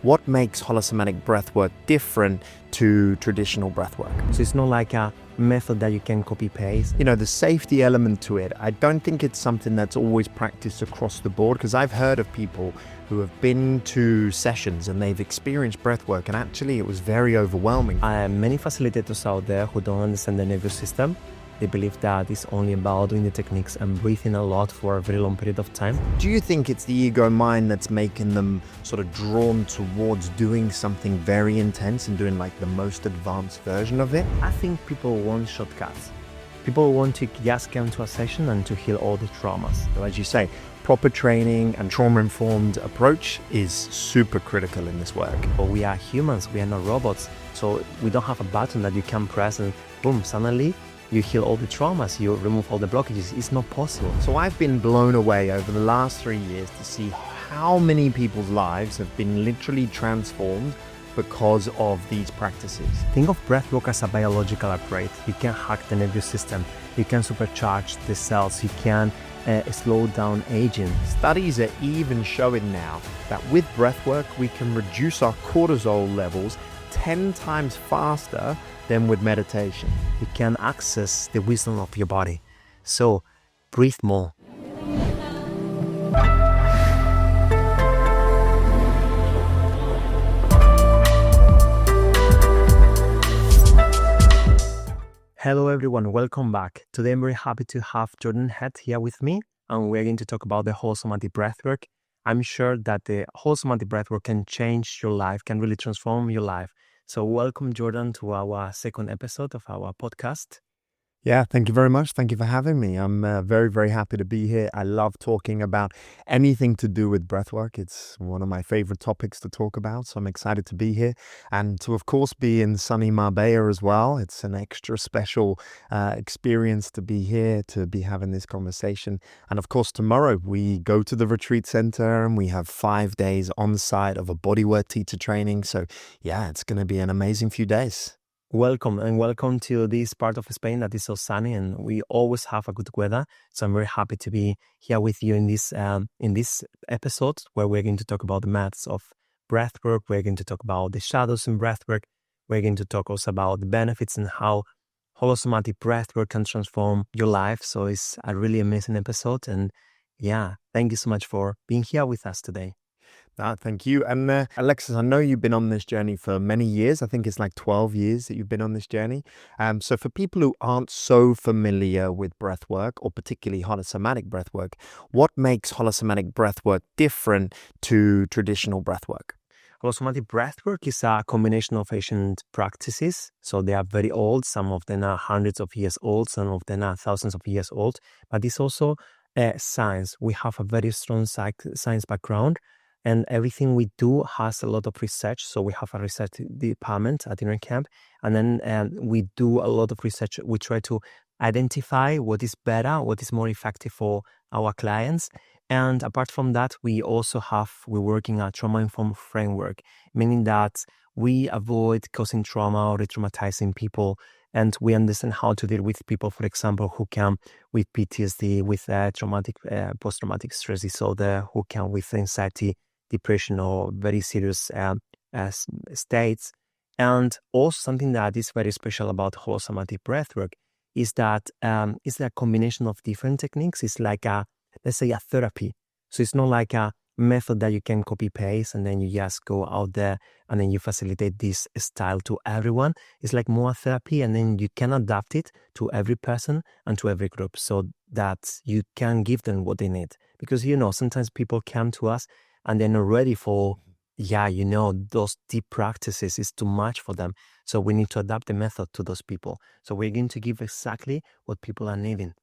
What makes holosomatic breathwork different to traditional breathwork? So it's not like a method that you can copy paste. You know, the safety element to it, I don't think it's something that's always practiced across the board, because I've heard of people who have been to sessions and they've experienced breathwork and actually it was very overwhelming. Many facilitators out there who don't understand the nervous system. They believe that it's only about doing the techniques and breathing a lot for a very long period of time. Do you think it's the ego mind that's making them sort of drawn towards doing something very intense and doing like the most advanced version of it? I think people want shortcuts. People want to just come to a session and to heal all the traumas. So as you say, proper training and trauma-informed approach is super critical in this work. But we are humans, we are not robots. So we don't have a button that you can press and boom, suddenly you heal all the traumas, you remove all the blockages. It's not possible. So I've been blown away over the last 3 years to see how many people's lives have been literally transformed because of these practices. Think of breathwork as a biological upgrade. You can hack the nervous system, you can supercharge the cells, you can slow down aging. Studies are even showing now that with breathwork we can reduce our cortisol levels 10 times faster than with meditation. You can access the wisdom of your body. So breathe more. Hello everyone, welcome back. Today I'm very happy to have Jordan Head here with me, and we're going to talk about the holosomatic breathwork. I'm sure that the holosomatic breathwork can change your life, can really transform your life. So welcome, Jordan, to our second episode of our podcast. Yeah, thank you very much. Thank you for having me. I'm very, very happy to be here. I love talking about anything to do with breathwork. It's one of my favorite topics to talk about. So I'm excited to be here and to, of course, be in sunny Marbella as well. It's an extra special experience to be here, to be having this conversation. And of course, tomorrow we go to the retreat center and we have 5 days on site of a bodywork teacher training. So yeah, it's going to be an amazing few days. Welcome to this part of Spain that is so sunny, and we always have a good weather. So I'm very happy to be here with you in this episode where we're going to talk about the maths of breathwork. We're going to talk about the shadows in breathwork. We're going to talk also about the benefits and how holosomatic breathwork can transform your life. So it's a really amazing episode, and yeah, thank you so much for being here with us today. Thank you. And Alexis, I know you've been on this journey for many years. I think it's like 12 years that you've been on this journey. So for people who aren't so familiar with breathwork, or particularly holosomatic breathwork, what makes holosomatic breathwork different to traditional breathwork? Holosomatic breathwork is a combination of ancient practices. So they are very old. Some of them are hundreds of years old. Some of them are thousands of years old. But it's also science. We have a very strong science background. And everything we do has a lot of research. So we have a research department at InnerCamp. And then we do a lot of research. We try to identify what is better, what is more effective for our clients. And apart from that, we're working a trauma-informed framework, meaning that we avoid causing trauma or re-traumatizing people. And we understand how to deal with people, for example, who come with PTSD, with traumatic post-traumatic stress disorder, who come with anxiety, depression, or very serious states. And also something that is very special about holosomatic breathwork is that it's a combination of different techniques. It's like let's say a therapy. So it's not like a method that you can copy paste and then you just go out there and then you facilitate this style to everyone. It's like more therapy, and then you can adapt it to every person and to every group so that you can give them what they need. Because sometimes people come to us and they're not ready for, those deep practices is too much for them. So we need to adapt the method to those people. So we're going to give exactly what people are needing.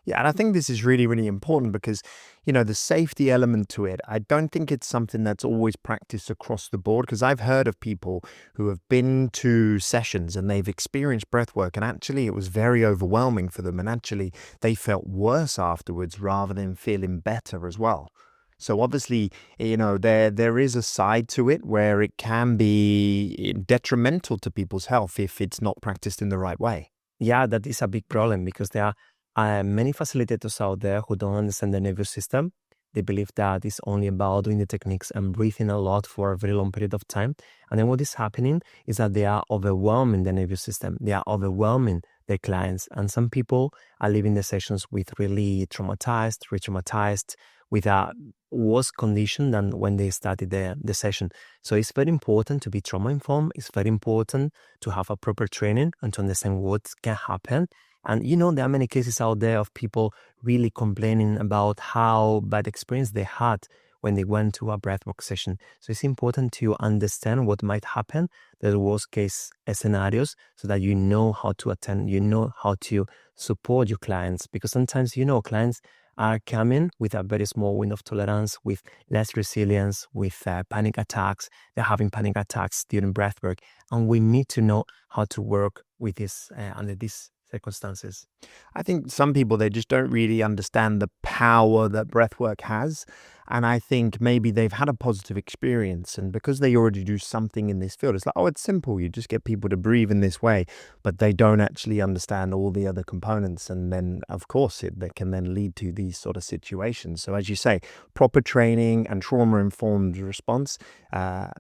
Yeah, and I think this is really, really important because, the safety element to it, I don't think it's something that's always practiced across the board, because I've heard of people who have been to sessions and they've experienced breathwork and actually it was very overwhelming for them, and actually they felt worse afterwards rather than feeling better as well. So obviously, there is a side to it where it can be detrimental to people's health if it's not practiced in the right way. Yeah, that is a big problem because there are many facilitators out there who don't understand the nervous system. They believe that it's only about doing the techniques and breathing a lot for a very long period of time. And then what is happening is that they are overwhelming the nervous system. They are overwhelming their clients. And some people are leaving the sessions with really traumatized, re-traumatized, with a worse condition than when they started the session. So it's very important to be trauma informed. It's very important to have a proper training and to understand what can happen. And there are many cases out there of people really complaining about how bad experience they had when they went to a breathwork session. So it's important to understand what might happen, the worst case scenarios, so that you know how to attend, you know how to support your clients. Because sometimes, clients are coming with a very small window of tolerance, with less resilience, with panic attacks. They're having panic attacks during breathwork. And we need to know how to work with this under these circumstances. I think some people, they just don't really understand the power that breathwork has. And I think maybe they've had a positive experience. And because they already do something in this field, it's like, oh, it's simple. You just get people to breathe in this way. But they don't actually understand all the other components. And then, of course, that can then lead to these sort of situations. So as you say, proper training and trauma-informed response, a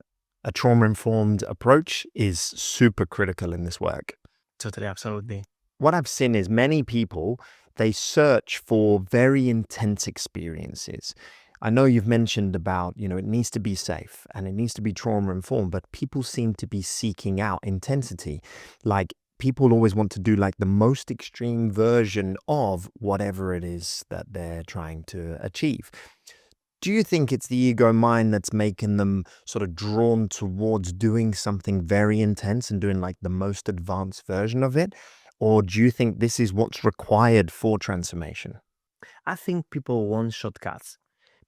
trauma-informed approach is super critical in this work. Totally, absolutely. What I've seen is many people, they search for very intense experiences. I know you've mentioned about, it needs to be safe and it needs to be trauma informed, but people seem to be seeking out intensity. Like people always want to do like the most extreme version of whatever it is that they're trying to achieve. Do you think it's the ego mind that's making them sort of drawn towards doing something very intense and doing like the most advanced version of it? Or do you think this is what's required for transformation? I think people want shortcuts.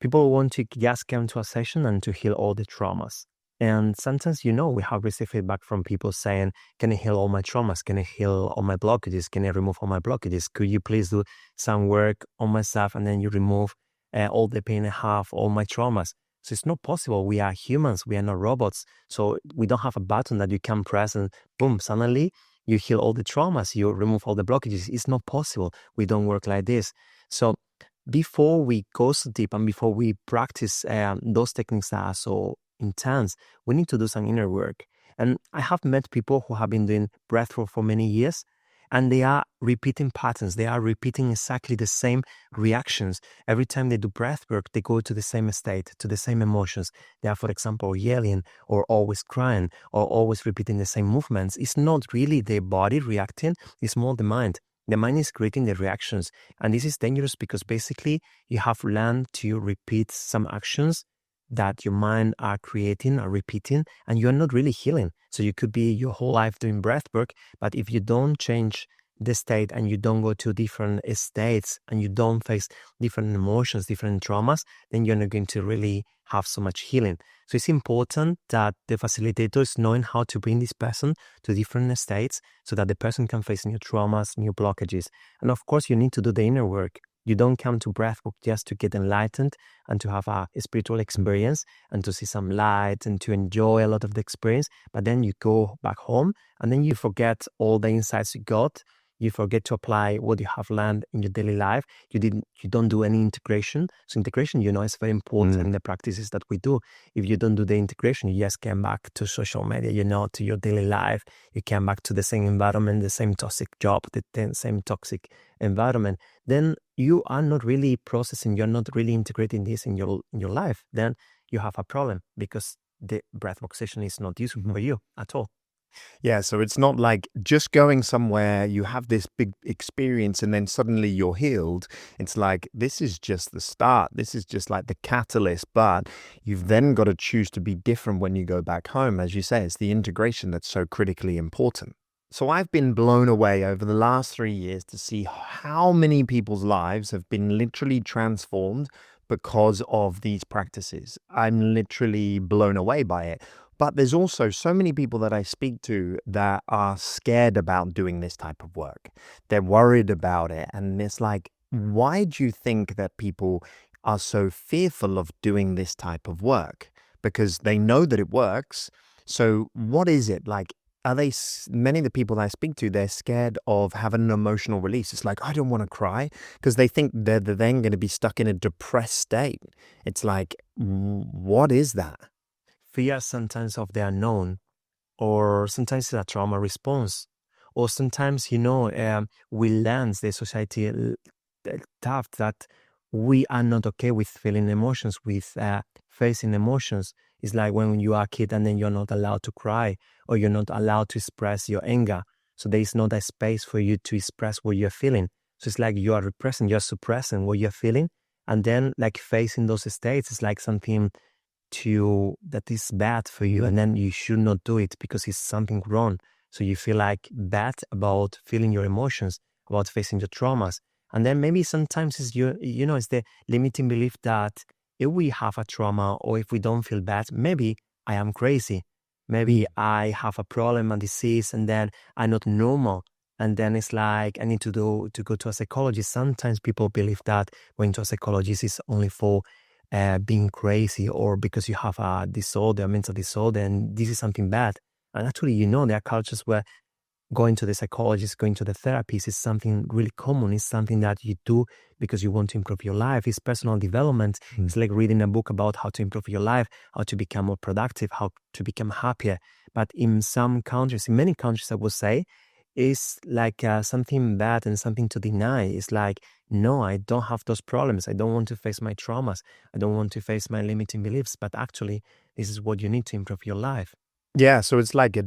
People want to just come to a session and to heal all the traumas. And sometimes, we have received feedback from people saying, can I heal all my traumas? Can I heal all my blockages? Can I remove all my blockages? Could you please do some work on myself and then you remove all the pain I have, all my traumas? So it's not possible. We are humans. We are not robots. So we don't have a button that you can press and boom, suddenly you heal all the traumas. You remove all the blockages. It's not possible. We don't work like this. So before we go so deep and before we practice those techniques that are so intense, we need to do some inner work. And I have met people who have been doing breathwork for many years, and they are repeating patterns. They are repeating exactly the same reactions. Every time they do breathwork, they go to the same state, to the same emotions. They are, for example, yelling or always crying or always repeating the same movements. It's not really the body reacting, it's more the mind. The mind is creating the reactions. And this is dangerous because basically you have learned to repeat some actions that your mind are creating or repeating, and you're not really healing. So you could be your whole life doing breath work, but if you don't change the state and you don't go to different states and you don't face different emotions, different traumas, then you're not going to really have so much healing. So it's important that the facilitator is knowing how to bring this person to different states so that the person can face new traumas, new blockages. And of course, you need to do the inner work. You don't come to breathwork just to get enlightened and to have a spiritual experience and to see some light and to enjoy a lot of the experience. But then you go back home and then you forget all the insights you got. You forget to apply what you have learned in your daily life. You don't do any integration. So integration, is very important in the practices that we do. If you don't do the integration, you just come back to social media, to your daily life. You come back to the same environment, the same toxic job, the same toxic environment. Then you are not really processing, you're not really integrating this in your life. Then you have a problem because the breathwork session is not useful for you at all. Yeah, so it's not like just going somewhere, you have this big experience and then suddenly you're healed. It's like, this is just the start. This is just like the catalyst, but you've then got to choose to be different when you go back home. As you say, it's the integration that's so critically important. So I've been blown away over the last 3 years to see how many people's lives have been literally transformed because of these practices. I'm literally blown away by it. But there's also so many people that I speak to that are scared about doing this type of work. They're worried about it. And it's like, why do you think that people are so fearful of doing this type of work? Because they know that it works. So what is it like? many of the people that I speak to, they're scared of having an emotional release. It's like, I don't want to cry because they think they're then going to be stuck in a depressed state. It's like, what is that? Fear sometimes of the unknown, or sometimes it's a trauma response, or sometimes, we learn the society tough that we are not okay with feeling emotions, with facing emotions. It's like when you are a kid and then you're not allowed to cry, or you're not allowed to express your anger. So there is not a space for you to express what you're feeling. So it's like you are repressing, you're suppressing what you're feeling. And then like facing those states is like something that is bad for you, and then you should not do it because it's something wrong. So you feel like bad about feeling your emotions, about facing your traumas. And then maybe sometimes it's it's the limiting belief that if we have a trauma or if we don't feel bad, maybe I am crazy. Maybe I have a problem, a disease, and then I'm not normal. And then it's like I need to go to a psychologist. Sometimes people believe that going to a psychologist is only for being crazy, or because you have a disorder, a mental disorder, and this is something bad. And actually, there are cultures where going to the psychologist, going to the therapist is something really common. It's something that you do because you want to improve your life. It's personal development. It's like reading a book about how to improve your life, how to become more productive, how to become happier. But in some countries, in many countries, I would say, it's like something bad and something to deny. It's like, no, I don't have those problems. I don't want to face my traumas. I don't want to face my limiting beliefs. But actually, this is what you need to improve your life. Yeah, so it's like a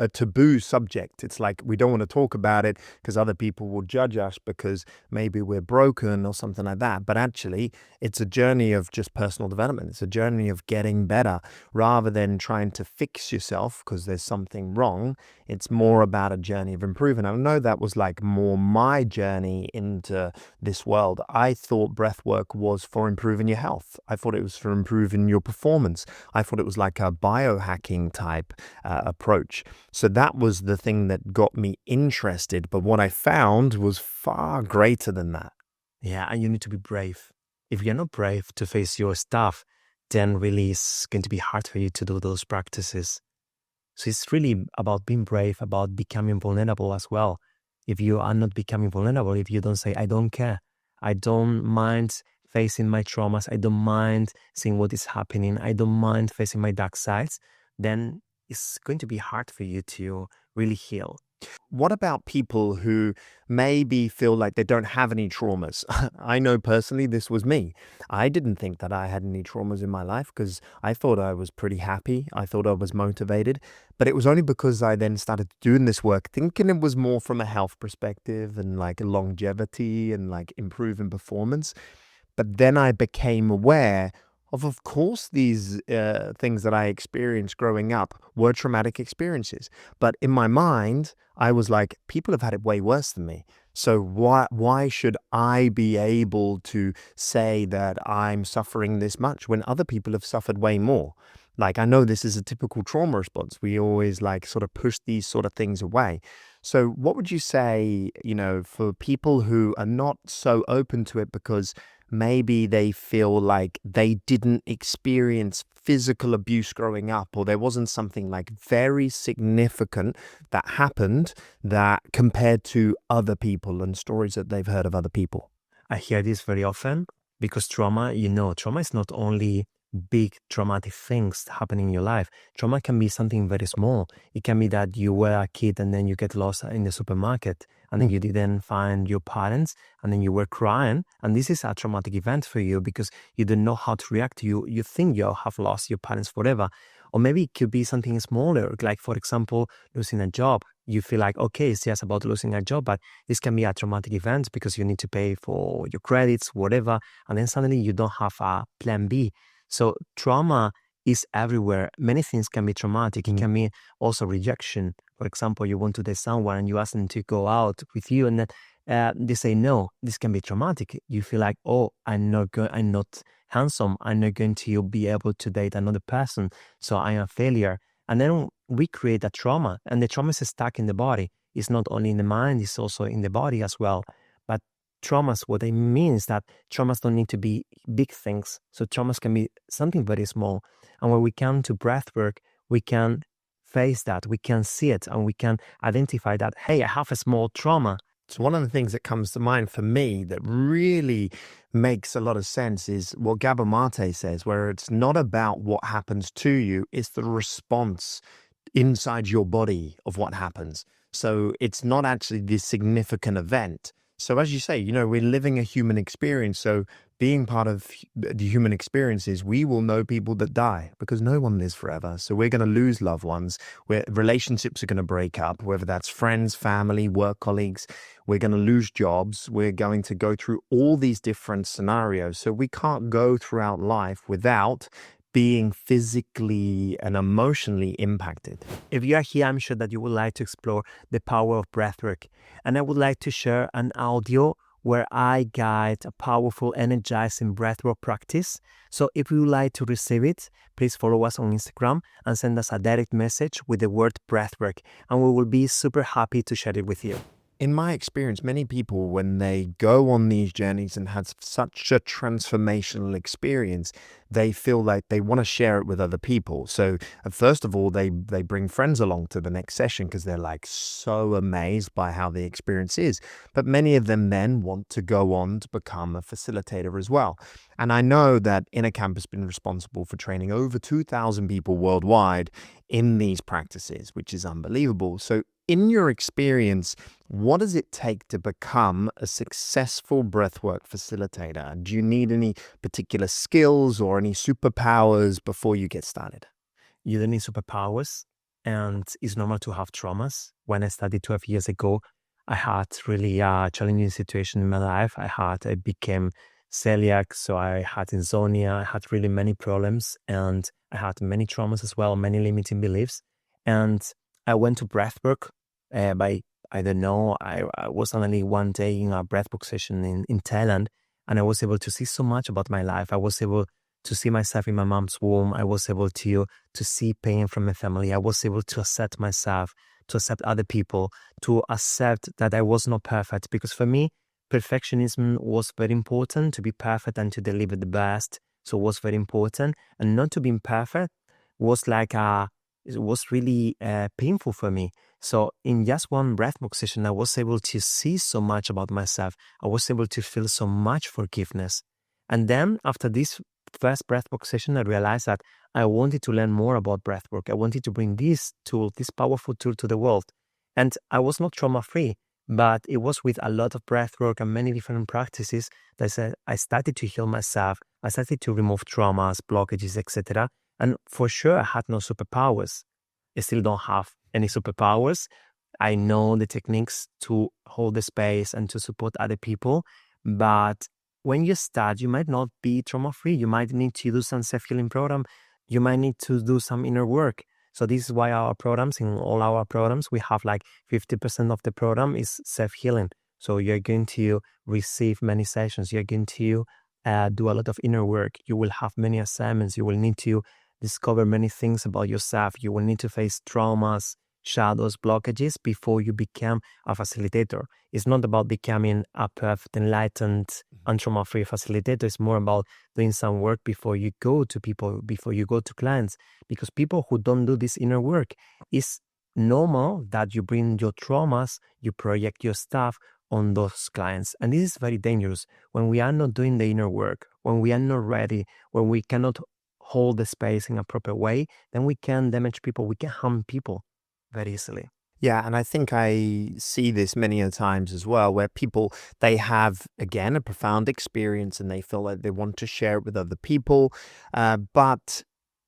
taboo subject. It's like we don't want to talk about it because other people will judge us because maybe we're broken or something like that. But actually, it's a journey of just personal development. It's a journey of getting better rather than trying to fix yourself because there's something wrong. It's more about a journey of improving. I know that was like more my journey into this world. I thought breath work was for improving your health. I thought it was for improving your performance. I thought it was like a biohacking type approach. So that was the thing that got me interested. But what I found was far greater than that. Yeah, and you need to be brave. If you're not brave to face your stuff, then really it's going to be hard for you to do those practices. So it's really about being brave, about becoming vulnerable as well. If you are not becoming vulnerable, if you don't say, I don't care, I don't mind facing my traumas, I don't mind seeing what is happening, I don't mind facing my dark sides, then it's going to be hard for you to really heal. What about people who maybe feel like they don't have any traumas? I know personally this was me. I didn't think that I had any traumas in my life because I thought I was pretty happy. I thought I was motivated. But it was only because I then started doing this work, thinking it was more from a health perspective and like longevity and like improving performance. But then I became aware of course, these things that I experienced growing up were traumatic experiences. But in my mind, I was like, people have had it way worse than me. So why should I be able to say that I'm suffering this much when other people have suffered way more? Like, I know this is a typical trauma response. We always like sort of push these sort of things away. So what would you say, for people who are not so open to it because maybe they feel like they didn't experience physical abuse growing up, or there wasn't something like very significant that happened that compared to other people and stories that they've heard of other people? I hear this very often because trauma is not only big traumatic things happening in your life. Trauma can be something very small. It can be that you were a kid and then you get lost in the supermarket and then you didn't find your parents and then you were crying. And this is a traumatic event for you because you don't know how to react. You think you have lost your parents forever. Or maybe it could be something smaller, like, for example, losing a job. You feel like, okay, it's just about losing a job, but this can be a traumatic event because you need to pay for your credits, whatever. And then suddenly you don't have a plan B. So trauma is everywhere. Many things can be traumatic. It can be also rejection. For example, you want to date someone and you ask them to go out with you, and then they say no. This can be traumatic. You feel like, oh, I'm not handsome. I'm not going to be able to date another person. So I am a failure. And then we create a trauma, and the trauma is stuck in the body. It's not only in the mind, it's also in the body as well. But traumas, what I mean is that traumas don't need to be big things. So traumas can be something very small. And when we come to breath work, we can face that, we can see it, and we can identify that, hey, I have a small trauma. So one of the things that comes to mind for me that really makes a lot of sense is what Gabor Mate says, where it's not about what happens to you, it's the response inside your body of what happens. So it's not actually this significant event. So as you say, we're living a human experience. So being part of the human experience is we will know people that die because no one lives forever. So we're going to lose loved ones, where relationships are going to break up, whether that's friends, family, work colleagues. We're going to lose jobs. We're going to go through all these different scenarios. So we can't go throughout life without being physically and emotionally impacted. If you are here, I'm sure that you would like to explore the power of breathwork. And I would like to share an audio where I guide a powerful, energizing breathwork practice. So if you would like to receive it, please follow us on Instagram and send us a direct message with the word breathwork, and we will be super happy to share it with you. In my experience, many people, when they go on these journeys and have such a transformational experience, they feel like they want to share it with other people. So first of all, they bring friends along to the next session because they're like so amazed by how the experience is. But many of them then want to go on to become a facilitator as well. And I know that InnerCamp has been responsible for training over 2,000 people worldwide in these practices, which is unbelievable. So in your experience, what does it take to become a successful breathwork facilitator? Do you need any particular skills or any superpowers before you get started? You don't need superpowers, and it's normal to have traumas. When I started 12 years ago, I had really a challenging situation in my life. I became celiac, so I had insomnia, I had really many problems, and I had many traumas as well, many limiting beliefs. And I went to breathwork I don't know, I was suddenly one day in a breathwork session in Thailand, and I was able to see so much about my life. I was able to see myself in my mom's womb. I was able to see pain from my family. I was able to accept myself, to accept other people, to accept that I was not perfect. Because for me, perfectionism was very important, to be perfect and to deliver the best. So it was very important. And not to be perfect was it was really painful for me. So in just one breathwork session, I was able to see so much about myself. I was able to feel so much forgiveness. And then after this first breathwork session, I realized that I wanted to learn more about breathwork. I wanted to bring this tool, this powerful tool, to the world. And I was not trauma-free, but it was with a lot of breathwork and many different practices that I started to heal myself. I started to remove traumas, blockages, etc. And for sure, I had no superpowers. I still don't have any superpowers. I know the techniques to hold the space and to support other people. But when you start, you might not be trauma-free. You might need to do some self-healing program. You might need to do some inner work. So this is why in all our programs, we have like 50% of the program is self-healing. So you're going to receive many sessions. You're going to do a lot of inner work. You will have many assignments. You will need to discover many things about yourself. You will need to face traumas, shadows, blockages before you become a facilitator. It's not about becoming a perfect, enlightened, and trauma-free facilitator. It's more about doing some work before you go to people, before you go to clients. Because people who don't do this inner work, it's normal that you bring your traumas, you project your stuff on those clients. And this is very dangerous. When we are not doing the inner work, when we are not ready, when we cannot hold the space in a proper way, then we can damage people, we can harm people very easily. Yeah, and I think I see this many a times as well, where people, they have, again, a profound experience and they feel like they want to share it with other people. But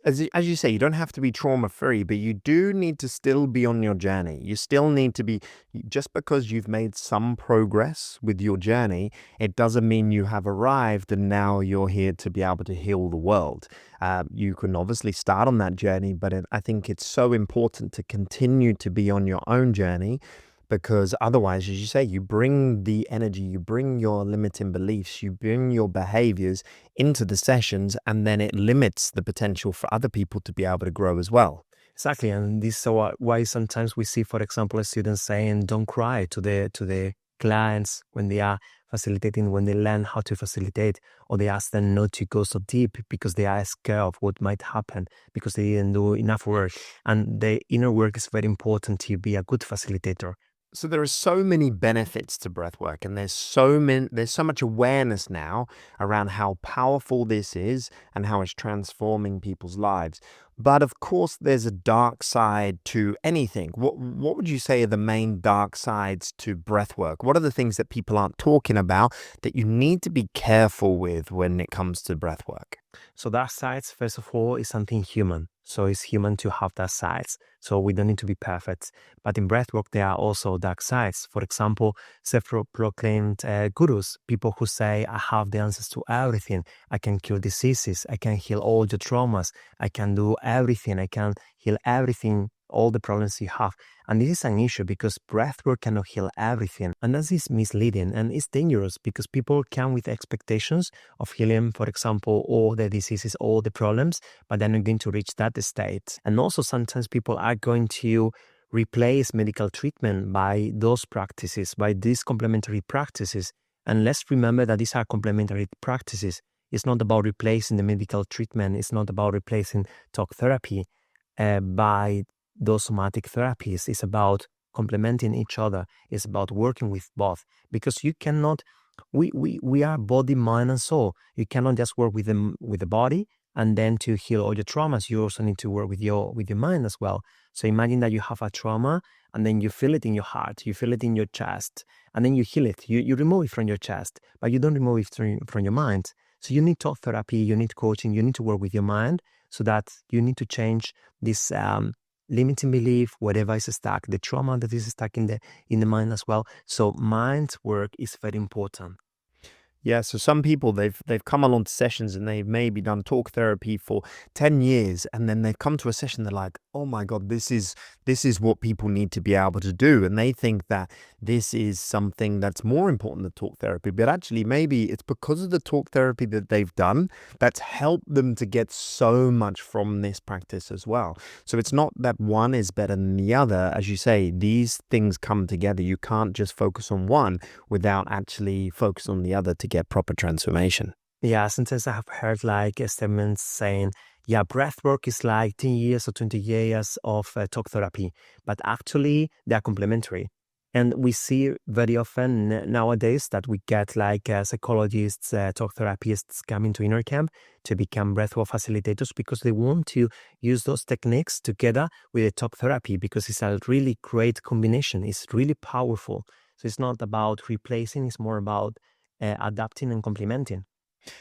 as you say, you don't have to be trauma-free, but you do need to still be on your journey. You still need to be, just because you've made some progress with your journey, it doesn't mean you have arrived and now you're here to be able to heal the world. You can obviously start on that journey, but I think it's so important to continue to be on your own journey, because otherwise, as you say, you bring the energy, you bring your limiting beliefs, you bring your behaviors into the sessions, and then it limits the potential for other people to be able to grow as well. Exactly, and this is why sometimes we see, for example, a student saying, "Don't cry" to the clients when they are facilitating when they learn how to facilitate, or they ask them not to go so deep because they are scared of what might happen because they didn't do enough work. And the inner work is very important to be a good facilitator. So there are so many benefits to breathwork, and there's so much awareness now around how powerful this is and how it's transforming people's lives. But of course, there's a dark side to anything. What would you say are the main dark sides to breathwork? What are the things that people aren't talking about that you need to be careful with when it comes to breathwork? So dark sides, first of all, is something human. So it's human to have dark sides. So we don't need to be perfect. But in breathwork, there are also dark sides. For example, self-proclaimed gurus, people who say, I have the answers to everything. I can cure diseases. I can heal all your traumas. I can do everything. I can heal everything, all the problems you have. And this is an issue because breathwork cannot heal everything. And that is misleading and it's dangerous because people come with expectations of healing, for example, all the diseases, all the problems, but they're not going to reach that state. And also sometimes people are going to replace medical treatment by those practices, by these complementary practices. And let's remember that these are complementary practices. It's not about replacing the medical treatment. It's not about replacing talk therapy by those somatic therapies. Is about complementing each other. It's about working with both because you cannot, we are body, mind, and soul. You cannot just work with the body and then to heal all your traumas. You also need to work with your mind as well. So imagine that you have a trauma and then you feel it in your heart, you feel it in your chest, and then you heal it. You remove it from your chest, but you don't remove it from your mind. So you need talk therapy, you need coaching, you need to work with your mind so that you need to change this limiting belief, whatever is stuck, the trauma that is stuck in the mind as well. So mind work is very important. Yeah, so some people they've come along to sessions and they've maybe done talk therapy for 10 years and then they've come to a session, they're like, "Oh my God, this is what people need to be able to do." And they think that this is something that's more important than talk therapy, but actually maybe it's because of the talk therapy that they've done that's helped them to get so much from this practice as well. So it's not that one is better than the other. As you say, these things come together. You can't just focus on one without actually focus on the other to get proper transformation. Yeah, sometimes I have heard like statements saying, yeah, breath work is like 10 years or 20 years of talk therapy, but actually they are complementary. And we see very often nowadays that we get like psychologists, talk therapists coming to InnerCamp to become breathwork facilitators because they want to use those techniques together with the talk therapy because it's a really great combination. It's really powerful. So it's not about replacing, it's more about adapting and complementing.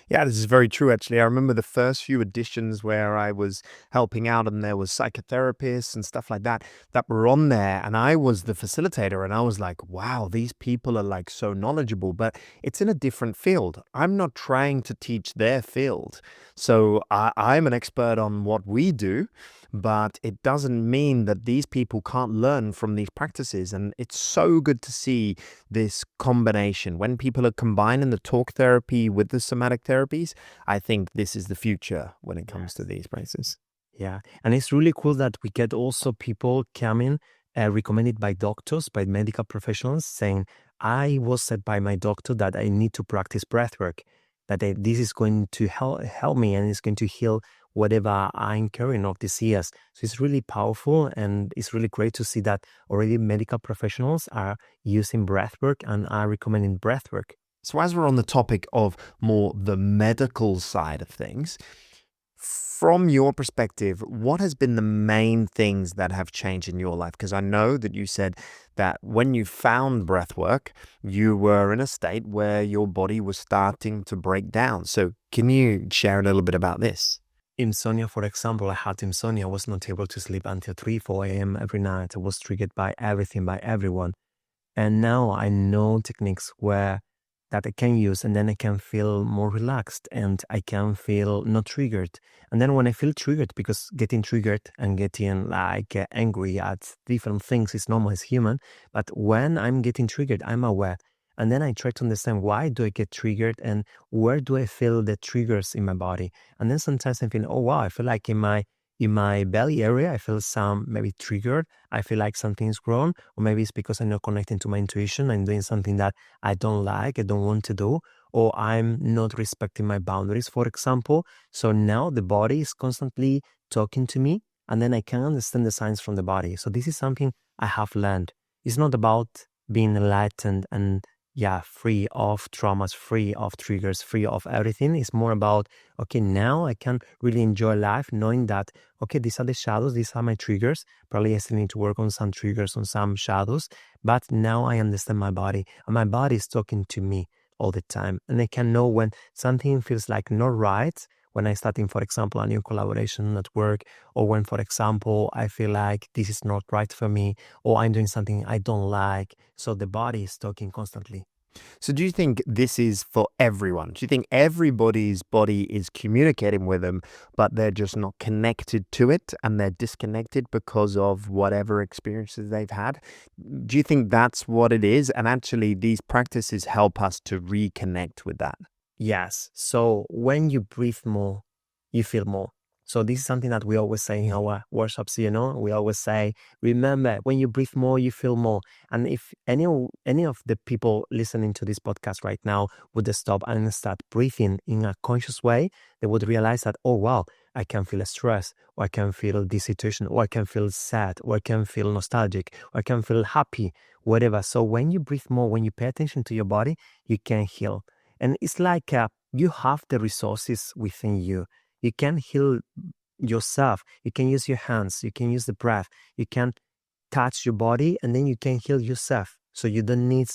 Yeah, this is very true, actually. I remember the first few editions where I was helping out and there was psychotherapists and stuff like that that were on there. And I was the facilitator and I was like, wow, these people are like so knowledgeable, but it's in a different field. I'm not trying to teach their field. So I'm an expert on what we do, but it doesn't mean that these people can't learn from these practices. And it's so good to see this combination when people are combining the talk therapy with the somatic therapies. I think this is the future when it comes to these practices. Yeah. And it's really cool that we get also people coming recommended by doctors, by medical professionals saying, I was said by my doctor that I need to practice breathwork, that this is going to help me and it's going to heal whatever I'm carrying of disease. So it's really powerful and it's really great to see that already medical professionals are using breathwork and are recommending breathwork. So as we're on the topic of more the medical side of things, from your perspective, what has been the main things that have changed in your life? Because I know that you said that when you found breathwork, you were in a state where your body was starting to break down. So can you share a little bit about this? Insomnia, for example, I had insomnia. I was not able to sleep until 3, 4 a.m. every night. I was triggered by everything, by everyone. And now I know techniques that I can use and then I can feel more relaxed and I can feel not triggered. And then when I feel triggered, because getting triggered and getting like angry at different things is normal, it's human. But when I'm getting triggered, I'm aware. And then I try to understand why do I get triggered and where do I feel the triggers in my body? And then sometimes I feel, oh wow, I feel like in my in my belly area, I feel some maybe triggered. I feel like something's wrong, or maybe it's because I'm not connecting to my intuition. I'm doing something that I don't like, I don't want to do, or I'm not respecting my boundaries, for example. So now the body is constantly talking to me, and then I can understand the signs from the body. So this is something I have learned. It's not about being enlightened and free of traumas, free of triggers, free of everything. It's more about, okay, now I can really enjoy life knowing that, okay, these are the shadows, these are my triggers. Probably I still need to work on some triggers, on some shadows, but now I understand my body, and my body is talking to me all the time. And I can know when something feels like not right, when I starting, for example, a new collaboration at work, or when, for example, I feel like this is not right for me, or I'm doing something I don't like. So the body is talking constantly. So do you think this is for everyone? Do you think everybody's body is communicating with them, but they're just not connected to it and they're disconnected because of whatever experiences they've had? Do you think that's what it is? And actually, these practices help us to reconnect with that. Yes. So when you breathe more, you feel more. So this is something that we always say in our workshops, we always say, remember, when you breathe more, you feel more. And if any of the people listening to this podcast right now would stop and start breathing in a conscious way, they would realize that, oh, wow, I can feel stress, or I can feel this situation, or I can feel sad, or I can feel nostalgic, or I can feel happy, whatever. So when you breathe more, when you pay attention to your body, you can heal. And it's like you have the resources within you. You can heal yourself. You can use your hands. You can use the breath. You can touch your body, and then you can heal yourself. So you don't need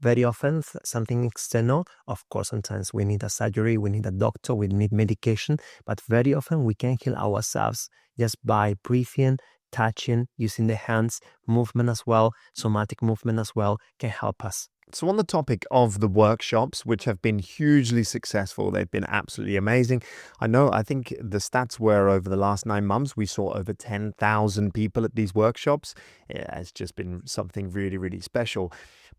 very often something external. Of course, sometimes we need a surgery, we need a doctor, we need medication, but very often we can heal ourselves just by breathing, touching, using the hands, movement as well, somatic movement as well can help us. So, on the topic of the workshops, which have been hugely successful, they've been absolutely amazing. I think the stats were over the last 9 months, we saw over 10,000 people at these workshops. Yeah, it's just been something really, really special.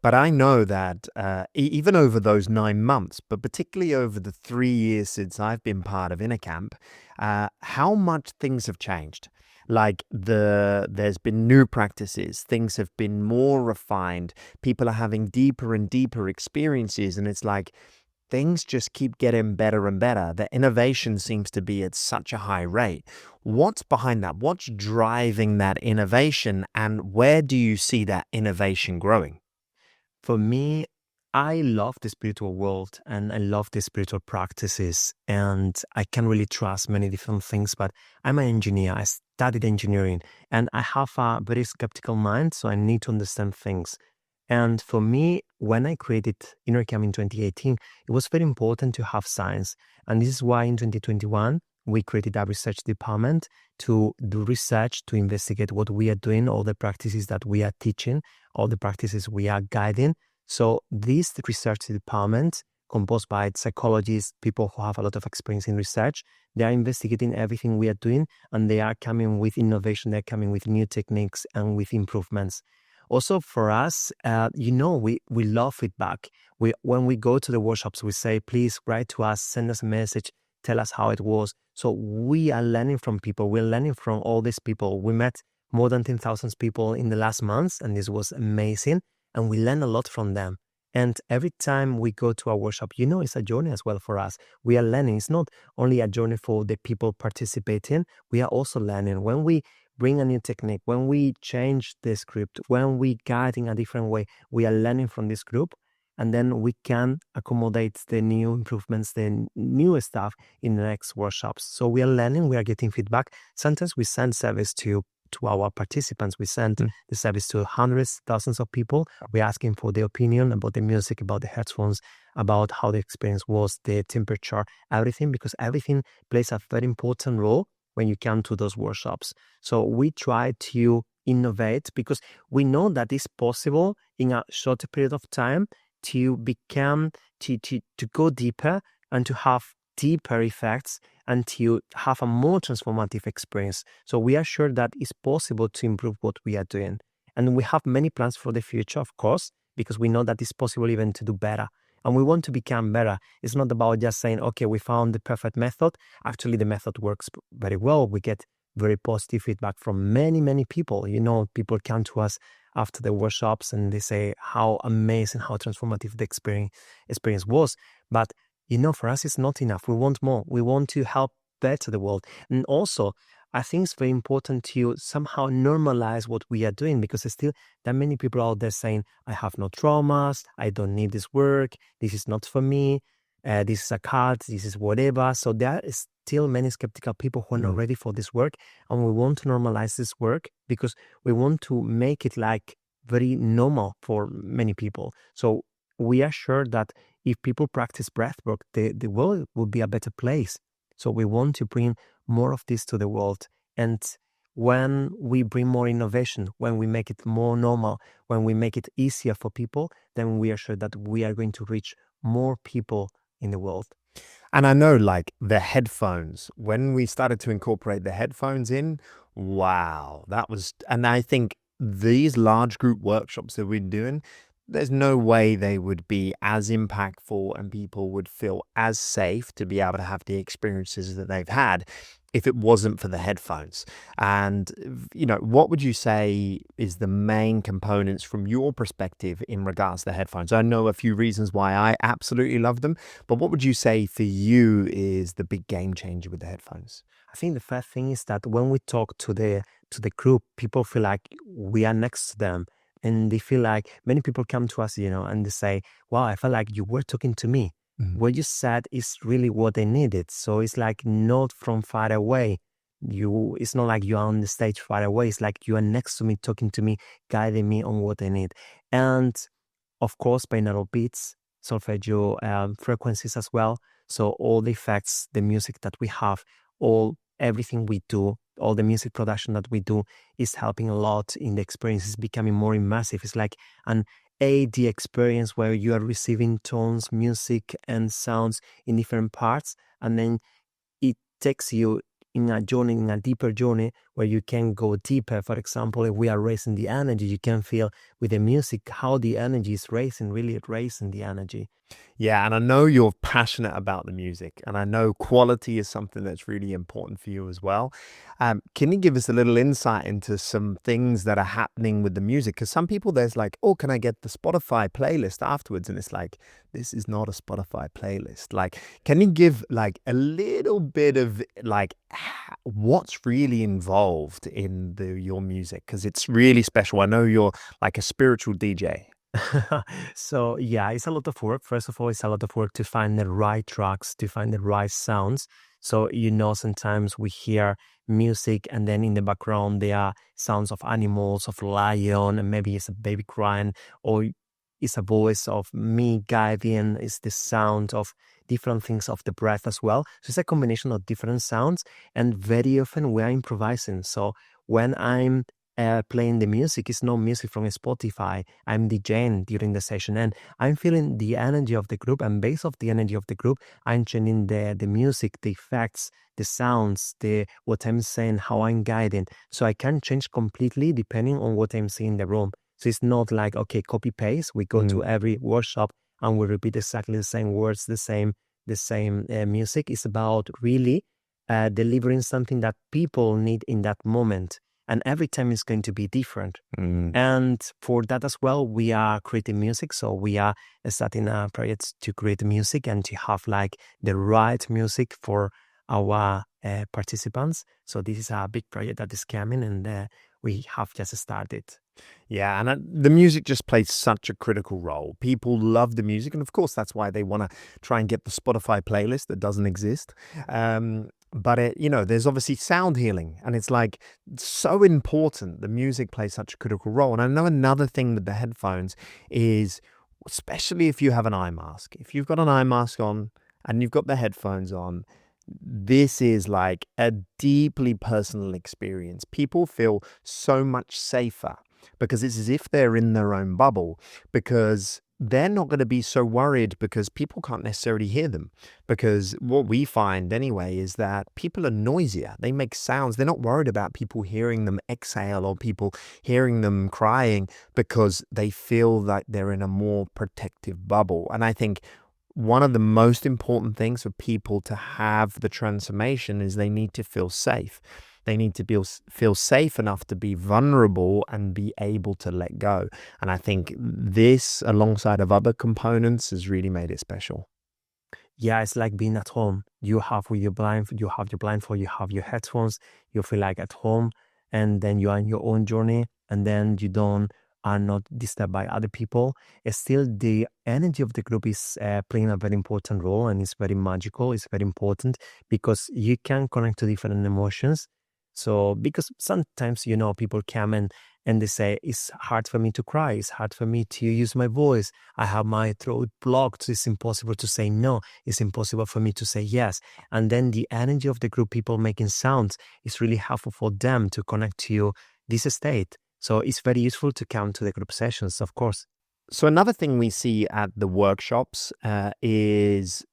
But I know that even over those 9 months, but particularly over the 3 years since I've been part of InnerCamp, how much things have changed. Like there's been new practices, things have been more refined, people are having deeper and deeper experiences, and it's like things just keep getting better and better. The innovation seems to be at such a high rate. What's behind that? What's driving that innovation, and where do you see that innovation growing? For me, I love the spiritual world and I love the spiritual practices, and I can really trust many different things, but I'm an engineer. I studied engineering and I have a very skeptical mind, so I need to understand things. And for me, when I created InnerCamp in 2018, it was very important to have science. And this is why in 2021, we created a research department to do research, to investigate what we are doing, all the practices that we are teaching, all the practices we are guiding. So this research department, composed by psychologists, people who have a lot of experience in research, they are investigating everything we are doing, and they are coming with innovation, they're coming with new techniques and with improvements. Also for us, we love feedback. When we go to the workshops, we say, please write to us, send us a message, tell us how it was. So we are learning from people. We're learning from all these people. We met more than 10,000 people in the last months, and this was amazing. And we learn a lot from them. And every time we go to a workshop, it's a journey as well for us. We are learning. It's not only a journey for the people participating. We are also learning. When we bring a new technique, when we change the script, when we guide in a different way, we are learning from this group. And then we can accommodate the new improvements, the new stuff in the next workshops. So we are learning, we are getting feedback. Sometimes we send service to our participants. We send the service to hundreds, thousands of people. We're asking for their opinion about the music, about the headphones, about how the experience was, the temperature, everything, because everything plays a very important role when you come to those workshops. So we try to innovate because we know that it's possible in a shorter period of time to become, to go deeper and to have deeper effects and to have a more transformative experience. So we are sure that it's possible to improve what we are doing. And we have many plans for the future, of course, because we know that it's possible even to do better. And we want to become better. It's not about just saying, okay, we found the perfect method. Actually, the method works very well. We get very positive feedback from many, many people. People come to us after the workshops and they say how amazing, how transformative the experience was. But, for us, it's not enough. We want more. We want to help better the world. And also, I think it's very important to somehow normalize what we are doing, because there's still that many people out there saying, I have no traumas, I don't need this work, this is not for me, this is a cult, this is whatever. So there is still many skeptical people who are not ready for this work. And we want to normalize this work because we want to make it like very normal for many people. So we are sure that if people practice breathwork, the world will be a better place. So we want to bring more of this to the world. And when we bring more innovation, when we make it more normal, when we make it easier for people, then we are sure that we are going to reach more people in the world. And I know, like, the headphones, when we started to incorporate the headphones in, wow, and I think these large group workshops that we're doing, there's no way they would be as impactful and people would feel as safe to be able to have the experiences that they've had if it wasn't for the headphones. And, what would you say is the main components from your perspective in regards to the headphones? I know a few reasons why I absolutely love them, but what would you say for you is the big game changer with the headphones? I think the first thing is that when we talk to the group, people feel like we are next to them. And they feel like many people come to us, and they say, wow, I felt like you were talking to me. What you said is really what they needed. So it's like not from far away. It's not like you are on the stage far away. It's like you are next to me, talking to me, guiding me on what I need. And of course, binaural beats, solfeggio frequencies as well. So all the effects, the music that we have, everything we do, all the music production that we do is helping a lot in the experience. It's becoming more immersive. It's like an AD experience where you are receiving tones, music, and sounds in different parts. And then it takes you in a journey, in a deeper journey where you can go deeper. For example, if we are raising the energy, you can feel with the music how the energy is raising, really raising the energy. Yeah, and I know you're passionate about the music, and I know quality is something that's really important for you as well. Can you give us a little insight into some things that are happening with the music? Because some people, there's like, oh, can I get the Spotify playlist afterwards? And it's like, this is not a Spotify playlist. Like, can you give like a little bit of like what's really involved in your music? Because it's really special. I know you're like a spiritual DJ. So yeah, it's a lot of work. First of all, it's a lot of work to find the right tracks, to find the right sounds. So sometimes we hear music and then in the background there are sounds of animals, of lion, and maybe it's a baby crying, or it's a voice of me guiding, it's the sound of different things of the breath as well. So it's a combination of different sounds, and very often we are improvising. So when I'm playing the music, it's no music from Spotify. I'm DJing during the session and I'm feeling the energy of the group, and based off the energy of the group, I'm changing the music, the effects, the sounds, what I'm saying, how I'm guiding. So I can change completely depending on what I'm seeing in the room. So it's not like, okay, copy paste. We go to every workshop and we repeat exactly the same words, the same music. It's about really delivering something that people need in that moment. And every time it's going to be different. And for that as well, we are creating music. So we are starting a project to create music and to have like the right music for our participants. So this is a big project that is coming, and we have just started. Yeah, and the music just plays such a critical role. People love the music, and of course, that's why they want to try and get the Spotify playlist that doesn't exist. But there's obviously sound healing, and it's like so important. The music plays such a critical role. And I know another thing with the headphones is, especially if you have an eye mask, if you've got an eye mask on and you've got the headphones on, this is like a deeply personal experience. People feel so much safer because it's as if they're in their own bubble, because they're not going to be so worried because people can't necessarily hear them. Because what we find anyway is that people are noisier. They make sounds. They're not worried about people hearing them exhale or people hearing them crying, because they feel like they're in a more protective bubble. And I think one of the most important things for people to have the transformation is they need to feel safe. They need to feel safe enough to be vulnerable and be able to let go. And I think this, alongside of other components, has really made it special. Yeah, it's like being at home. You have with your you have your blindfold, you have your headphones, you feel like at home, and then you are in your own journey, and then you don't are not disturbed by other people. It's still the energy of the group is playing a very important role, and it's very magical. It's very important because you can connect to different emotions. So because sometimes people come and they say it's hard for me to cry, it's hard for me to use my voice. I have my throat blocked. It's impossible to say no. It's impossible for me to say yes. And then the energy of the group, people making sounds, is really helpful for them to connect to this state. So it's very useful to come to the group sessions, of course. So another thing we see at the workshops is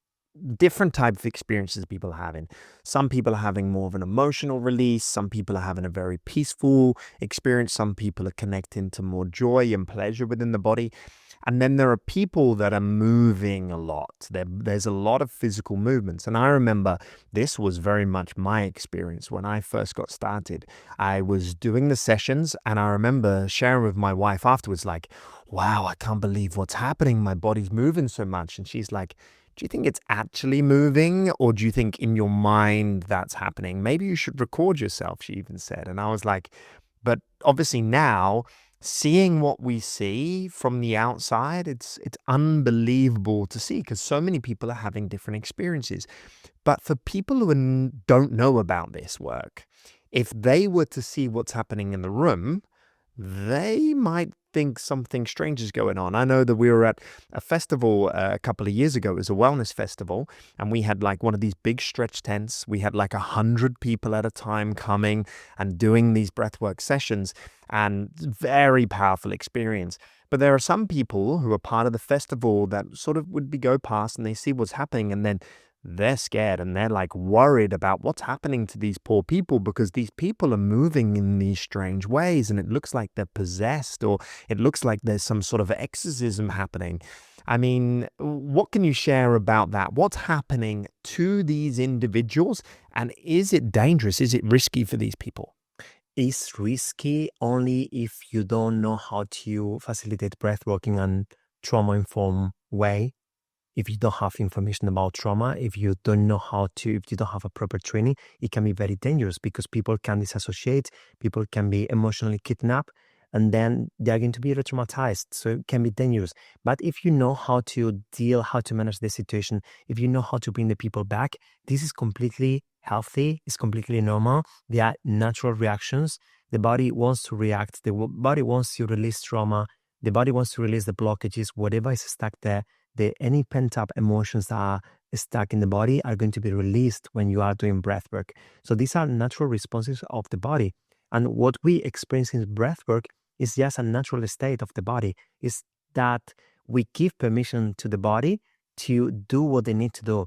different type of experiences people are having. Some people are having more of an emotional release. Some people are having a very peaceful experience. Some people are connecting to more joy and pleasure within the body. And then there are people that are moving a lot. There's a lot of physical movements. And I remember this was very much my experience when I first got started. I was doing the sessions and I remember sharing with my wife afterwards, like, wow, I can't believe what's happening. My body's moving so much. And she's like, do you think it's actually moving, or do you think in your mind that's happening? Maybe you should record yourself, she even said. And I was like, but obviously now, seeing what we see from the outside, it's unbelievable to see because so many people are having different experiences. But for people who don't know about this work, if they were to see what's happening in the room, they might think something strange is going on. I know that we were at a festival a couple of years ago. It was a wellness festival, and we had like one of these big stretch tents. We had like 100 people at a time coming and doing these breathwork sessions, and very powerful experience. But there are some people who are part of the festival that sort of go past and they see what's happening, and then they're scared and they're like worried about what's happening to these poor people because these people are moving in these strange ways and it looks like they're possessed, or it looks like there's some sort of exorcism happening. I mean, what can you share about that? What's happening to these individuals, and is it dangerous? Is it risky for these people? It's risky only if you don't know how to facilitate breathworking and trauma-informed way. If you don't have information about trauma, if you don't know if you don't have a proper training, it can be very dangerous because people can disassociate, people can be emotionally kidnapped, and then they're going to be re-traumatized. So it can be dangerous. But if you know how to how to manage the situation, if you know how to bring the people back, this is completely healthy, it's completely normal. They are natural reactions. The body wants to react, the body wants to release trauma, the body wants to release the blockages, whatever is stuck there. Any pent-up emotions that are stuck in the body are going to be released when you are doing breath work. So these are natural responses of the body. And what we experience in breath work is just a natural state of the body. Is that we give permission to the body to do what they need to do.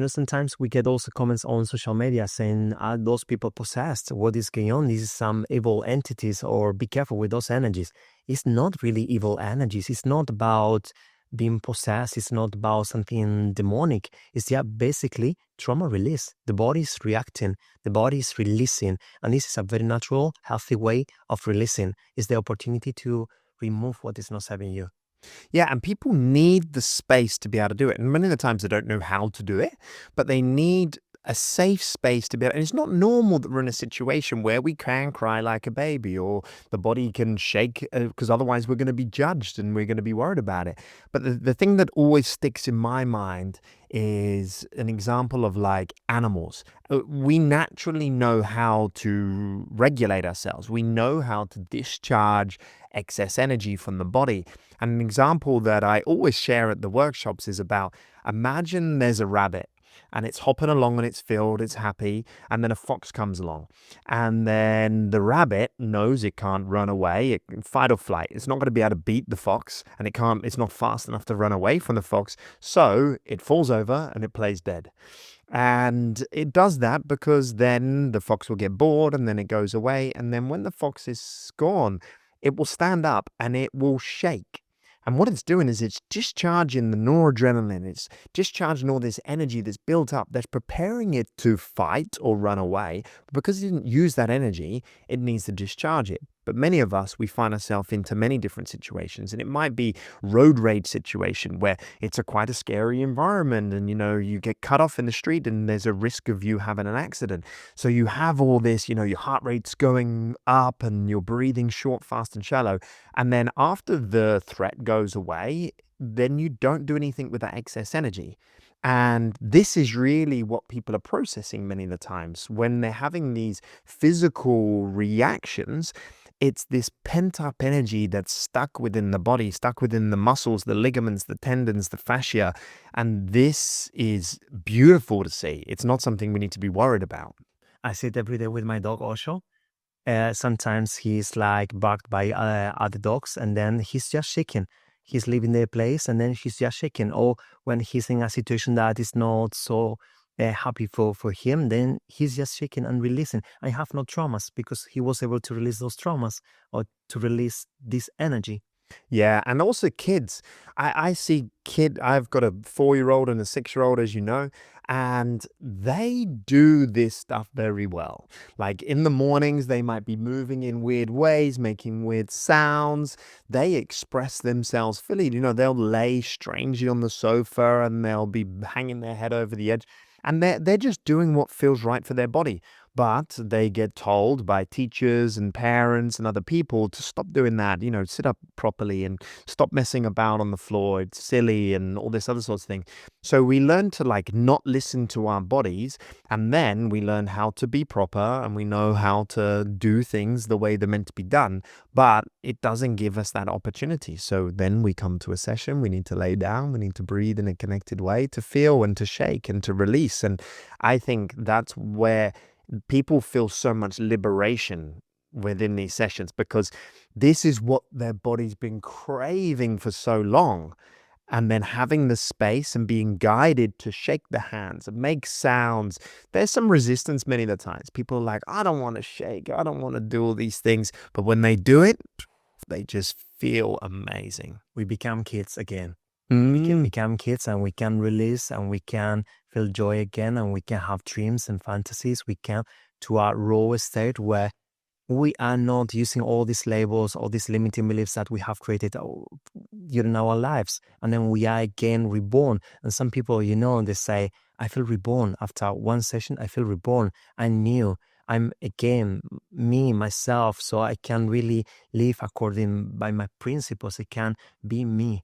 Sometimes we get also comments on social media saying, are those people possessed? What is going on? This is some evil entities, or be careful with those energies. It's not really evil energies. It's not about being possessed. It's not about something demonic. It's just basically trauma release. The body is reacting. The body is releasing. And this is a very natural, healthy way of releasing. It's the opportunity to remove what is not serving you. Yeah, and people need the space to be able to do it. And many of the times they don't know how to do it, but they need a safe space to be able. And it's not normal that we're in a situation where we can cry like a baby or the body can shake because otherwise we're going to be judged and we're going to be worried about it. But the thing that always sticks in my mind is an example of like animals. We naturally know how to regulate ourselves. We know how to discharge excess energy from the body. And an example that I always share at the workshops is about, imagine there's a rabbit and it's hopping along in its field, it's happy, and then a fox comes along. And then the rabbit knows it can't run away, it can fight or flight. It's not going to be able to beat the fox, and it's not fast enough to run away from the fox. So it falls over and it plays dead. And it does that because then the fox will get bored and then it goes away. And then when the fox is gone, it will stand up and it will shake. And what it's doing is it's discharging the noradrenaline. It's discharging all this energy that's built up that's preparing it to fight or run away. But because it didn't use that energy, it needs to discharge it. But many of us, we find ourselves into many different situations. And it might be road rage situation where it's quite a scary environment and, you get cut off in the street and there's a risk of you having an accident. So you have all this, your heart rate's going up and you're breathing short, fast and shallow. And then after the threat goes away, then you don't do anything with that excess energy. And this is really what people are processing many of the times when they're having these physical reactions. It's this pent up energy that's stuck within the body, stuck within the muscles, the ligaments, the tendons, the fascia. And this is beautiful to see. It's not something we need to be worried about. I sit every day with my dog Osho. Sometimes he's like barked by other dogs, and then he's just shaking. He's leaving the place, and then he's just shaking. Or when he's in a situation that is not so happy for him, then he's just shaking and releasing. I have no traumas because he was able to release those traumas or to release this energy. Yeah, and also kids. I see I've got a 4-year-old and a 6-year-old, as you know, and they do this stuff very well. Like in the mornings, they might be moving in weird ways, making weird sounds. They express themselves fully. They'll lay strangely on the sofa and they'll be hanging their head over the edge. And they're just doing what feels right for their body. But they get told by teachers and parents and other people to stop doing that, sit up properly and stop messing about on the floor. It's silly and all this other sorts of thing. So we learn to like not listen to our bodies, and then we learn how to be proper and we know how to do things the way they're meant to be done, but it doesn't give us that opportunity. So then we come to a session, we need to lay down, we need to breathe in a connected way to feel and to shake and to release. And I think that's where people feel so much liberation within these sessions, because this is what their body's been craving for so long. And then having the space and being guided to shake the hands and make sounds. There's some resistance many of the times. People are like, I don't want to shake. I don't want to do all these things. But when they do it, they just feel amazing. We become kids again. We can become kids and we can release and we can feel joy again and we can have dreams and fantasies. We can to a raw state where we are not using all these labels, all these limiting beliefs that we have created during our lives. And then we are again reborn. And some people, they say, I feel reborn. After one session, I feel reborn. I'm new. I'm again me, myself. So I can really live according by my principles. I can be me.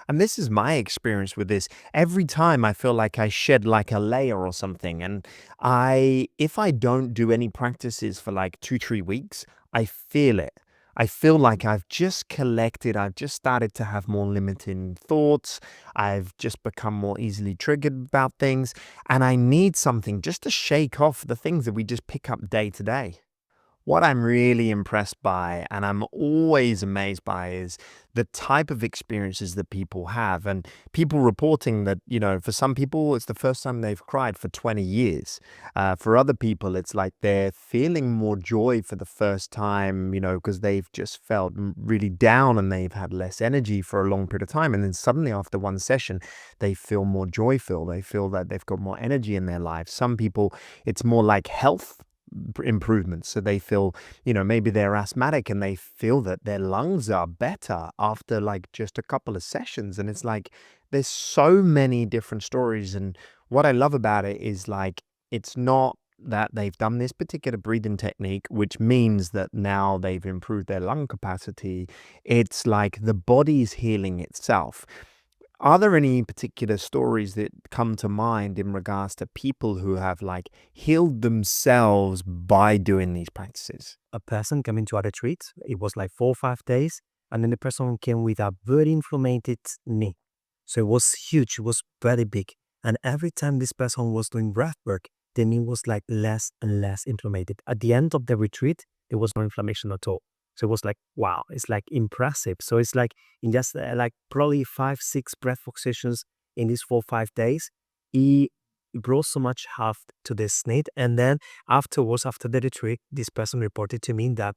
And this is my experience with this. Every time I feel like I shed like a layer or something, and if I don't do any practices for like 2, 3 weeks, I feel it. I feel like I've just collected, I've just started to have more limiting thoughts. I've just become more easily triggered about things. And I need something just to shake off the things that we just pick up day to day. What I'm really impressed by, and I'm always amazed by, is the type of experiences that people have, and people reporting that, for some people, it's the first time they've cried for 20 years. For other people, it's like they're feeling more joy for the first time, because they've just felt really down and they've had less energy for a long period of time. And then suddenly after one session, they feel more joyful. They feel that they've got more energy in their life. Some people, it's more like health improvements. So they feel, maybe they're asthmatic and they feel that their lungs are better after like just a couple of sessions. And it's like, there's so many different stories. And what I love about it is like, it's not that they've done this particular breathing technique, which means that now they've improved their lung capacity. It's like the body's healing itself. Are there any particular stories that come to mind in regards to people who have like healed themselves by doing these practices? A person came into a retreat. It was like 4 or 5 days. And then the person came with a very inflamed knee. So it was huge. It was very big. And every time this person was doing breath work, the knee was like less and less inflamed. At the end of the retreat, there was no inflammation at all. So it was like, wow, it's like impressive. So it's like in just like probably 5, 6 breathwork sessions in these 4, 5 days, he brought so much health to this knee. And then afterwards, after the retreat, this person reported to me that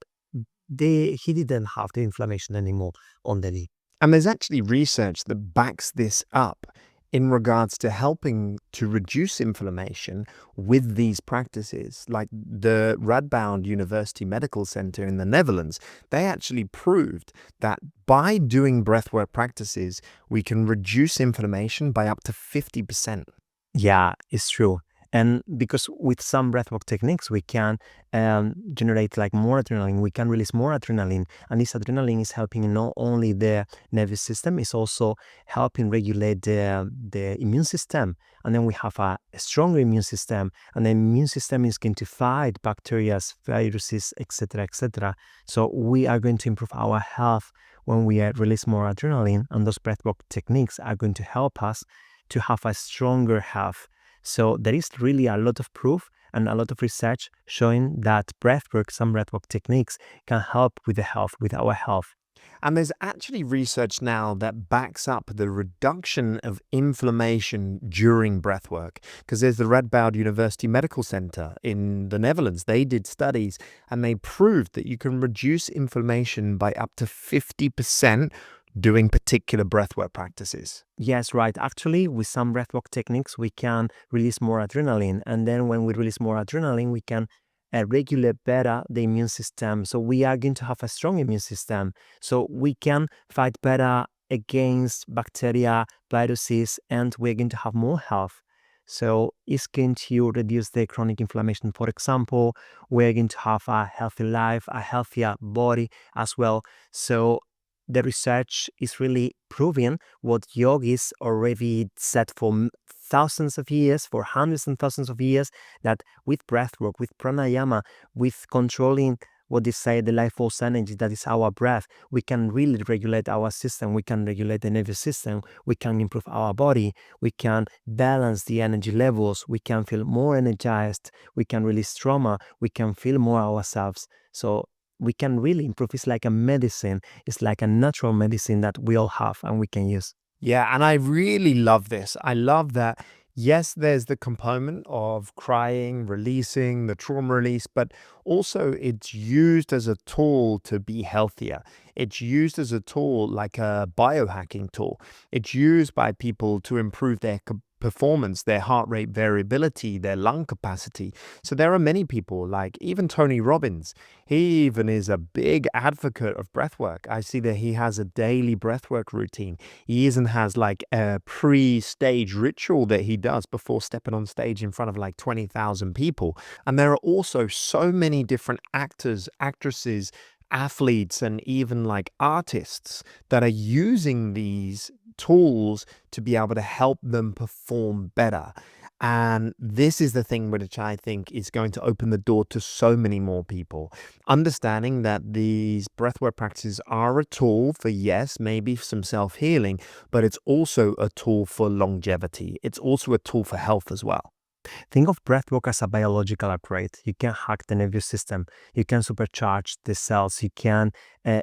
he didn't have the inflammation anymore on the knee. And there's actually research that backs this up in regards to helping to reduce inflammation with these practices. Like the Radboud University Medical Center in the Netherlands, they actually proved that by doing breathwork practices, we can reduce inflammation by up to 50%. Yeah, it's true. And because with some breathwork techniques, we can generate like more adrenaline, we can release more adrenaline. And this adrenaline is helping not only the nervous system, it's also helping regulate the immune system. And then we have a stronger immune system, and the immune system is going to fight bacteria, viruses, etc., etc. So we are going to improve our health when we release more adrenaline, and those breathwork techniques are going to help us to have a stronger health. So there is really a lot of proof and a lot of research showing that breathwork, some breathwork techniques can help with the health, with our health. And there's actually research now that backs up the reduction of inflammation during breathwork. Because there's the Radboud University Medical Center in the Netherlands. They did studies and they proved that you can reduce inflammation by up to 50% doing particular breathwork practices. Yes, right. Actually, with some breathwork techniques, we can release more adrenaline. And then when we release more adrenaline, we can regulate better the immune system. So we are going to have a strong immune system. So we can fight better against bacteria, viruses, and we're going to have more health. So it's going to reduce the chronic inflammation. For example, we're going to have a healthy life, a healthier body as well. So the research is really proving what yogis already said for thousands of years, for hundreds and thousands of years, that with breathwork, with pranayama, with controlling what they say, the life force energy, that is our breath, we can really regulate our system, we can regulate the nervous system, we can improve our body, we can balance the energy levels, we can feel more energized, we can release trauma, we can feel more ourselves. So we can really improve. It's like a medicine. It's like a natural medicine that we all have and we can use. Yeah, and I really love this. I love that, yes, there's the component of crying, releasing, the trauma release, but also it's used as a tool to be healthier. It's used as a tool like a biohacking tool. It's used by people to improve their performance, their heart rate variability, their lung capacity. So there are many people, like even Tony Robbins. He even is a big advocate of breathwork. I see that he has a daily breathwork routine. He even has like a pre-stage ritual that he does before stepping on stage in front of like 20,000 people. And there are also so many different actors, actresses, athletes, and even like artists that are using these tools to be able to help them perform better. And this is the thing which I think is going to open the door to so many more people. Understanding that these breathwork practices are a tool for, yes, maybe some self-healing, but it's also a tool for longevity. It's also a tool for health as well. Think of breathwork as a biological upgrade. You can hack the nervous system. You can supercharge the cells. You can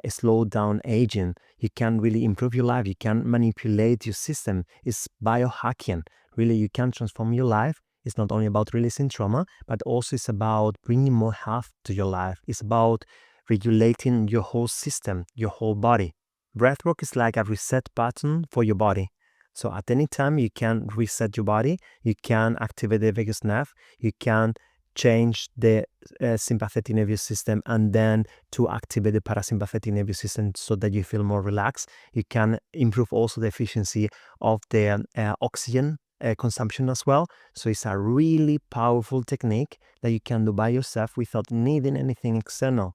slow down aging. You can really improve your life. You can manipulate your system. It's biohacking. Really, you can transform your life. It's not only about releasing trauma, but also it's about bringing more health to your life. It's about regulating your whole system, your whole body. Breathwork is like a reset button for your body. So at any time you can reset your body, you can activate the vagus nerve, you can change the sympathetic nervous system, and then to activate the parasympathetic nervous system so that you feel more relaxed. You can improve also the efficiency of the oxygen consumption as well. So it's a really powerful technique that you can do by yourself without needing anything external.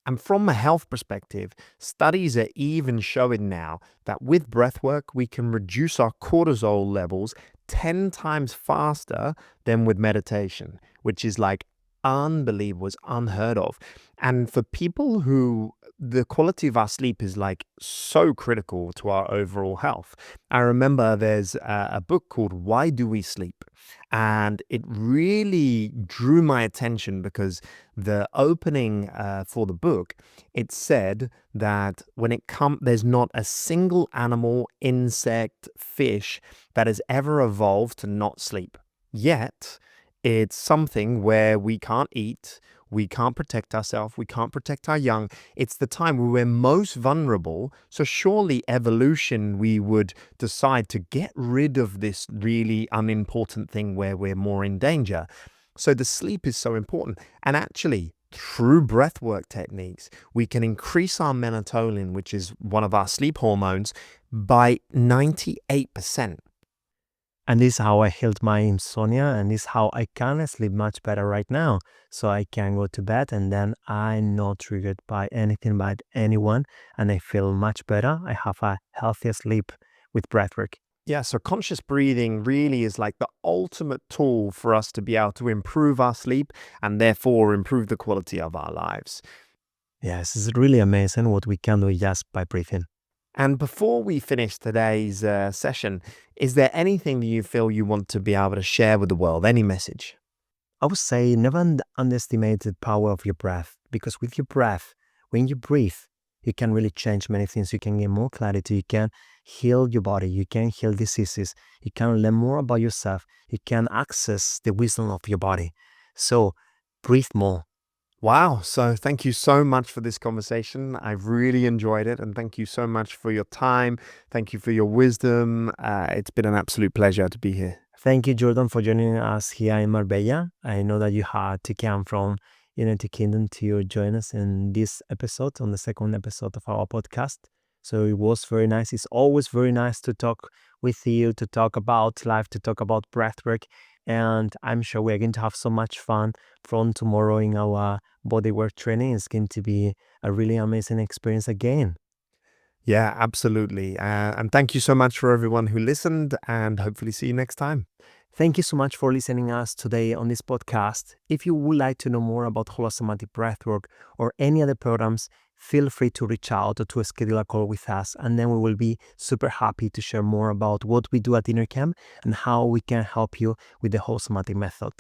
And from a health perspective, studies are even showing now that with breathwork, we can reduce our cortisol levels 10 times faster than with meditation, which is like unbelievable, it's unheard of. And for people who the quality of our sleep is like so critical to our overall health. I remember there's a book called Why Do We Sleep? And it really drew my attention because the opening for the book, it said that when it comes, there's not a single animal, insect, fish that has ever evolved to not sleep. Yet, it's something where we can't eat, we can't protect ourselves, we can't protect our young. It's the time where we're most vulnerable. So surely evolution, we would decide to get rid of this really unimportant thing where we're more in danger. So the sleep is so important. And actually, through breathwork techniques, we can increase our melatonin, which is one of our sleep hormones, by 98%. And this is how I healed my insomnia, and this is how I can sleep much better right now. So I can go to bed and then I'm not triggered by anything by anyone, and I feel much better. I have a healthier sleep with breathwork. Yeah, so conscious breathing really is like the ultimate tool for us to be able to improve our sleep and therefore improve the quality of our lives. Yes, it's really amazing what we can do just by breathing. And before we finish today's session, is there anything that you feel you want to be able to share with the world? Any message? I would say never underestimate the power of your breath, because with your breath, when you breathe, you can really change many things. You can get more clarity. You can heal your body. You can heal diseases. You can learn more about yourself. You can access the wisdom of your body. So breathe more. Wow. So thank you so much for this conversation. I've really enjoyed it. And thank you so much for your time. Thank you for your wisdom. It's been an absolute pleasure to be here. Thank you, Jordan, for joining us here in Marbella. I know that you had to come from United Kingdom to join us in this episode, on the second episode of our podcast. So it was very nice. It's always very nice to talk with you, to talk about life, to talk about breathwork. And I'm sure we're going to have so much fun from tomorrow in our bodywork training. It's going to be a really amazing experience again. Yeah, absolutely. And thank you so much for everyone who listened, and hopefully see you next time. Thank you so much for listening us today on this podcast. If you would like to know more about holosomatic breathwork or any other programs, feel free to reach out or to schedule a call with us, and then we will be super happy to share more about what we do at InnerCamp and how we can help you with the holosomatic method.